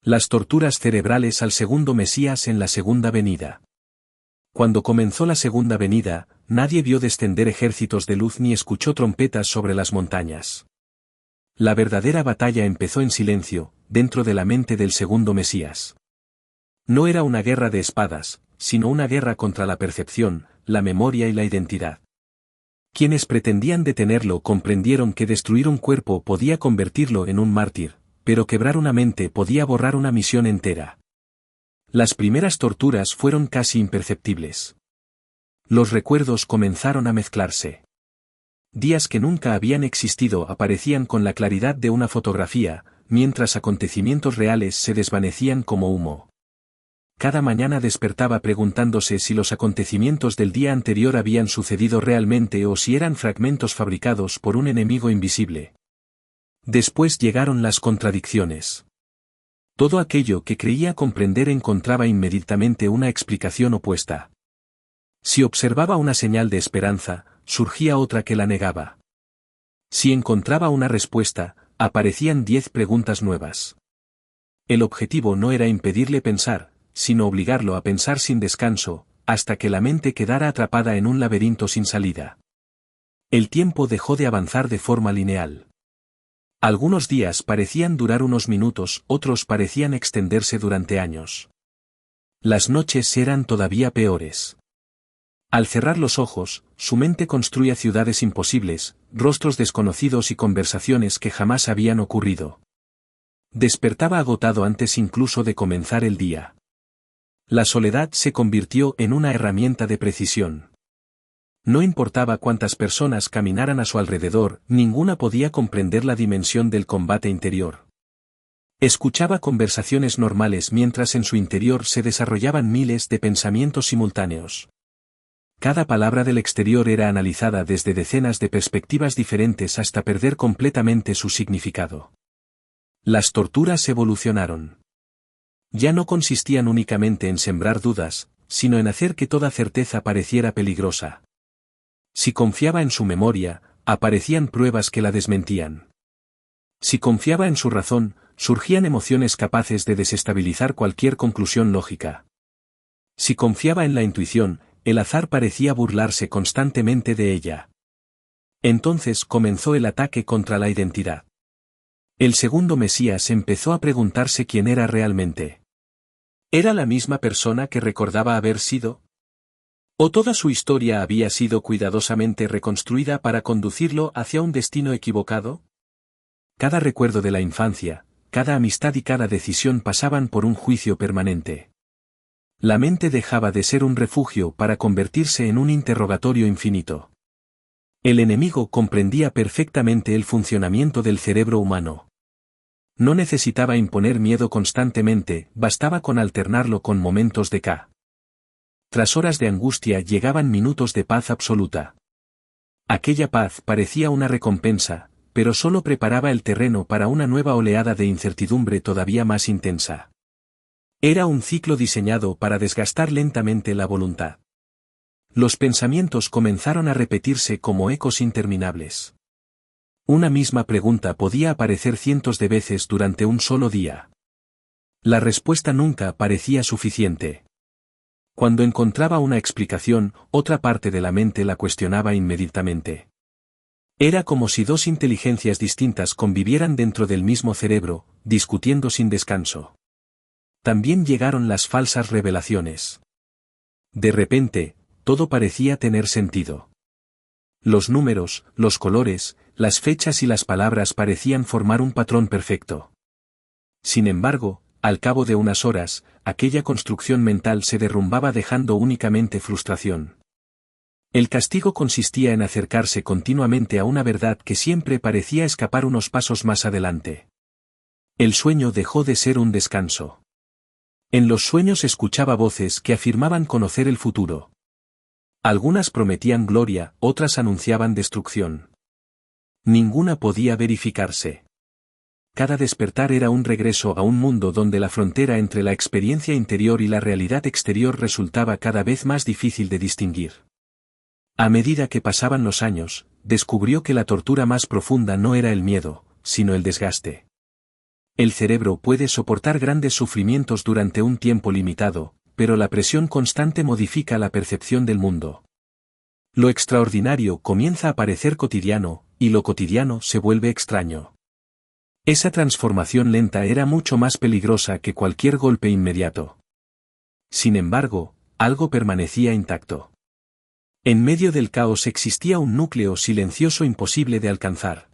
Las torturas cerebrales al segundo Mesías en la segunda venida. Cuando comenzó la segunda venida, nadie vio descender ejércitos de luz ni escuchó trompetas sobre las montañas. La verdadera batalla empezó en silencio, dentro de la mente del segundo Mesías. No era una guerra de espadas, sino una guerra contra la percepción, la memoria y la identidad. Quienes pretendían detenerlo comprendieron que destruir un cuerpo podía convertirlo en un mártir, pero quebrar una mente podía borrar una misión entera. Las primeras torturas fueron casi imperceptibles. Los recuerdos comenzaron a mezclarse. Días que nunca habían existido aparecían con la claridad de una fotografía, mientras acontecimientos reales se desvanecían como humo. Cada mañana despertaba preguntándose si los acontecimientos del día anterior habían sucedido realmente o si eran fragmentos fabricados por un enemigo invisible. Después llegaron las contradicciones. Todo aquello que creía comprender encontraba inmediatamente una explicación opuesta. Si observaba una señal de esperanza, surgía otra que la negaba. Si encontraba una respuesta, aparecían 10 preguntas nuevas. El objetivo no era impedirle pensar, sino obligarlo a pensar sin descanso, hasta que la mente quedara atrapada en un laberinto sin salida. El tiempo dejó de avanzar de forma lineal. Algunos días parecían durar unos minutos, otros parecían extenderse durante años. Las noches eran todavía peores. Al cerrar los ojos, su mente construía ciudades imposibles, rostros desconocidos y conversaciones que jamás habían ocurrido. Despertaba agotado antes incluso de comenzar el día. La soledad se convirtió en una herramienta de precisión. No importaba cuántas personas caminaran a su alrededor, ninguna podía comprender la dimensión del combate interior. Escuchaba conversaciones normales mientras en su interior se desarrollaban miles de pensamientos simultáneos. Cada palabra del exterior era analizada desde decenas de perspectivas diferentes hasta perder completamente su significado. Las torturas evolucionaron. Ya no consistían únicamente en sembrar dudas, sino en hacer que toda certeza pareciera peligrosa. Si confiaba en su memoria, aparecían pruebas que la desmentían. Si confiaba en su razón, surgían emociones capaces de desestabilizar cualquier conclusión lógica. Si confiaba en la intuición, el azar parecía burlarse constantemente de ella. Entonces comenzó el ataque contra la identidad. El segundo Mesías empezó a preguntarse quién era realmente. ¿Era la misma persona que recordaba haber sido? ¿O toda su historia había sido cuidadosamente reconstruida para conducirlo hacia un destino equivocado? Cada recuerdo de la infancia, cada amistad y cada decisión pasaban por un juicio permanente. La mente dejaba de ser un refugio para convertirse en un interrogatorio infinito. El enemigo comprendía perfectamente el funcionamiento del cerebro humano. No necesitaba imponer miedo constantemente, bastaba con alternarlo con momentos de calma. Tras horas de angustia llegaban minutos de paz absoluta. Aquella paz parecía una recompensa, pero solo preparaba el terreno para una nueva oleada de incertidumbre todavía más intensa. Era un ciclo diseñado para desgastar lentamente la voluntad. Los pensamientos comenzaron a repetirse como ecos interminables. Una misma pregunta podía aparecer cientos de veces durante un solo día. La respuesta nunca parecía suficiente. Cuando encontraba una explicación, otra parte de la mente la cuestionaba inmediatamente. Era como si dos inteligencias distintas convivieran dentro del mismo cerebro, discutiendo sin descanso. También llegaron las falsas revelaciones. De repente, todo parecía tener sentido. Los números, los colores, las fechas y las palabras parecían formar un patrón perfecto. Sin embargo, al cabo de unas horas, aquella construcción mental se derrumbaba dejando únicamente frustración. El castigo consistía en acercarse continuamente a una verdad que siempre parecía escapar unos pasos más adelante. El sueño dejó de ser un descanso. En los sueños escuchaba voces que afirmaban conocer el futuro. Algunas prometían gloria, otras anunciaban destrucción. Ninguna podía verificarse. Cada despertar era un regreso a un mundo donde la frontera entre la experiencia interior y la realidad exterior resultaba cada vez más difícil de distinguir. A medida que pasaban los años, descubrió que la tortura más profunda no era el miedo, sino el desgaste. El cerebro puede soportar grandes sufrimientos durante un tiempo limitado, pero la presión constante modifica la percepción del mundo. Lo extraordinario comienza a parecer cotidiano, y lo cotidiano se vuelve extraño. Esa transformación lenta era mucho más peligrosa que cualquier golpe inmediato. Sin embargo, algo permanecía intacto. En medio del caos existía un núcleo silencioso imposible de alcanzar.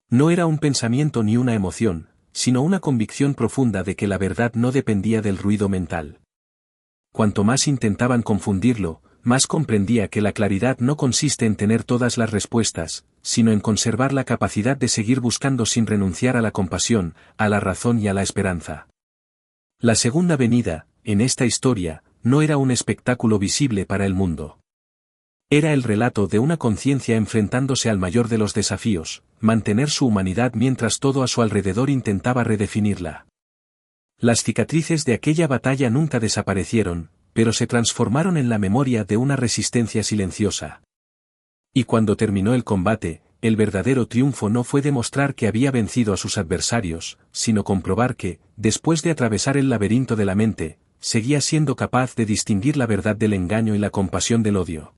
No era un pensamiento ni una emoción, sino una convicción profunda de que la verdad no dependía del ruido mental. Cuanto más intentaban confundirlo, más comprendía que la claridad no consiste en tener todas las respuestas, sino en conservar la capacidad de seguir buscando sin renunciar a la compasión, a la razón y a la esperanza. La segunda venida, en esta historia, no era un espectáculo visible para el mundo. Era el relato de una conciencia enfrentándose al mayor de los desafíos, mantener su humanidad mientras todo a su alrededor intentaba redefinirla. Las cicatrices de aquella batalla nunca desaparecieron, pero se transformaron en la memoria de una resistencia silenciosa. Y cuando terminó el combate, el verdadero triunfo no fue demostrar que había vencido a sus adversarios, sino comprobar que, después de atravesar el laberinto de la mente, seguía siendo capaz de distinguir la verdad del engaño y la compasión del odio.